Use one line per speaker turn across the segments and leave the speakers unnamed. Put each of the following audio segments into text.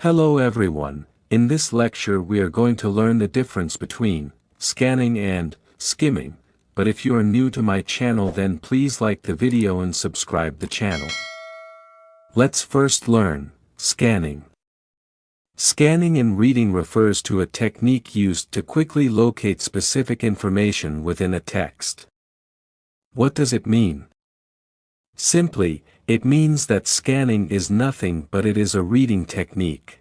Hello everyone, in this lecture we are going to learn the difference between scanning and skimming, but if you are new to my channel then please like the video and subscribe the channel. Let's first learn scanning. Scanning in reading refers to a technique used to quickly locate specific information within a text. What does it mean? Simply, it means that scanning is nothing but it is a reading technique.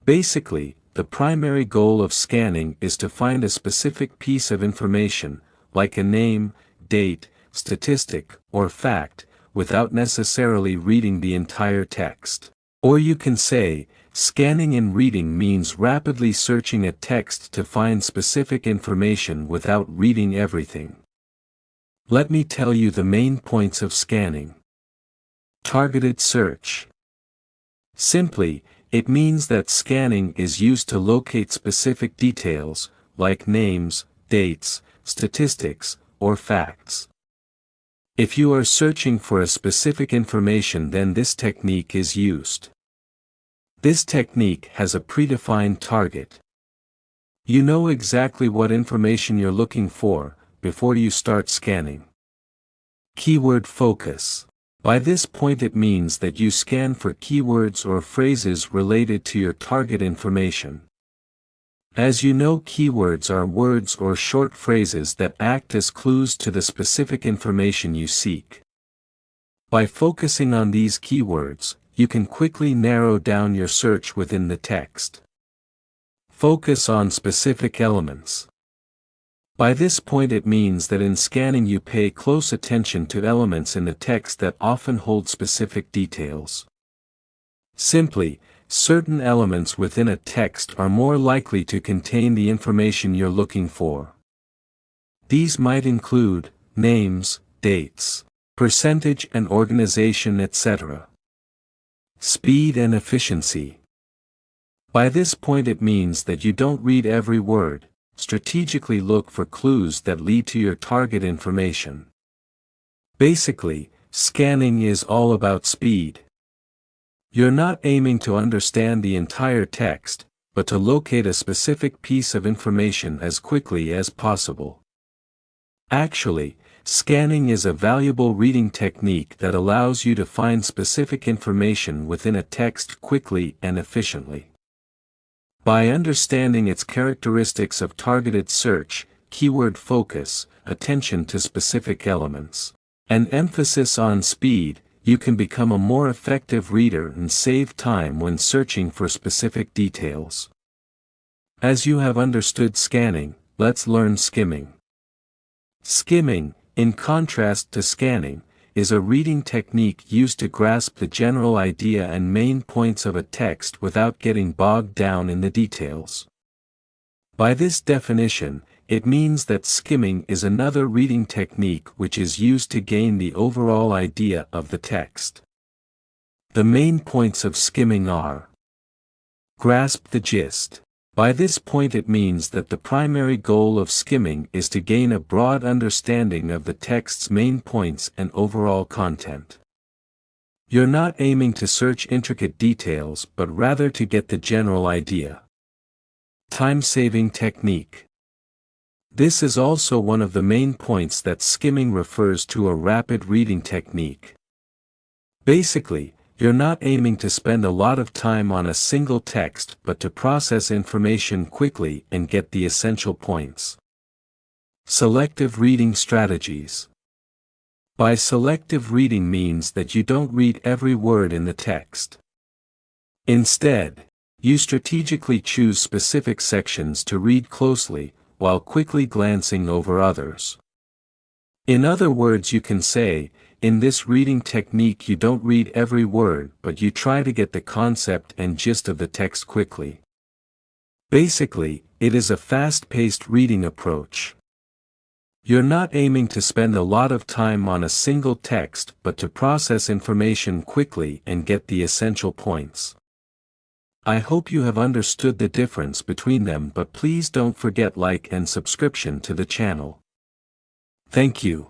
Basically, the primary goal of scanning is to find a specific piece of information, like a name, date, statistic, or fact, without necessarily reading the entire text. Or you can say, scanning in reading means rapidly searching a text to find specific information without reading everything. Let me tell you the main points of scanning. Targeted search. Simply, it means that scanning is used to locate specific details, like names, dates, statistics, or facts. If you are searching for a specific information then this technique is used. This technique has a predefined target. You know exactly what information you're looking for before you start scanning. Keyword focus. By this point it means that you scan for keywords or phrases related to your target information. As you know, keywords are words or short phrases that act as clues to the specific information you seek. By focusing on these keywords, you can quickly narrow down your search within the text. Focus on specific elements. By this point it means that in scanning you pay close attention to elements in the text that often hold specific details. Simply, certain elements within a text are more likely to contain the information you're looking for. These might include names, dates, percentage and organization, etc. Speed and efficiency. By this point it means that you don't read every word. Strategically look for clues that lead to your target information. Basically, scanning is all about speed. You're not aiming to understand the entire text, but to locate a specific piece of information as quickly as possible. Actually, scanning is a valuable reading technique that allows you to find specific information within a text quickly and efficiently. By understanding its characteristics of targeted search, keyword focus, attention to specific elements, and emphasis on speed, you can become a more effective reader and save time when searching for specific details. As you have understood scanning, let's learn skimming. Skimming, in contrast to scanning, is a reading technique used to grasp the general idea and main points of a text without getting bogged down in the details. By this definition, it means that skimming is another reading technique which is used to gain the overall idea of the text. The main points of skimming are: grasp the gist. By this point it means that the primary goal of skimming is to gain a broad understanding of the text's main points and overall content. You're not aiming to search intricate details but rather to get the general idea. Time-saving technique. This is also one of the main points that skimming refers to a rapid reading technique. Basically, you're not aiming to spend a lot of time on a single text but to process information quickly and get the essential points. Selective reading strategies. By selective reading means that you don't read every word in the text. Instead, you strategically choose specific sections to read closely, while quickly glancing over others. In other words, you can say, in this reading technique you don't read every word but you try to get the concept and gist of the text quickly. Basically, it is a fast-paced reading approach. You're not aiming to spend a lot of time on a single text but to process information quickly and get the essential points. I hope you have understood the difference between them, but please don't forget like and subscription to the channel. Thank you.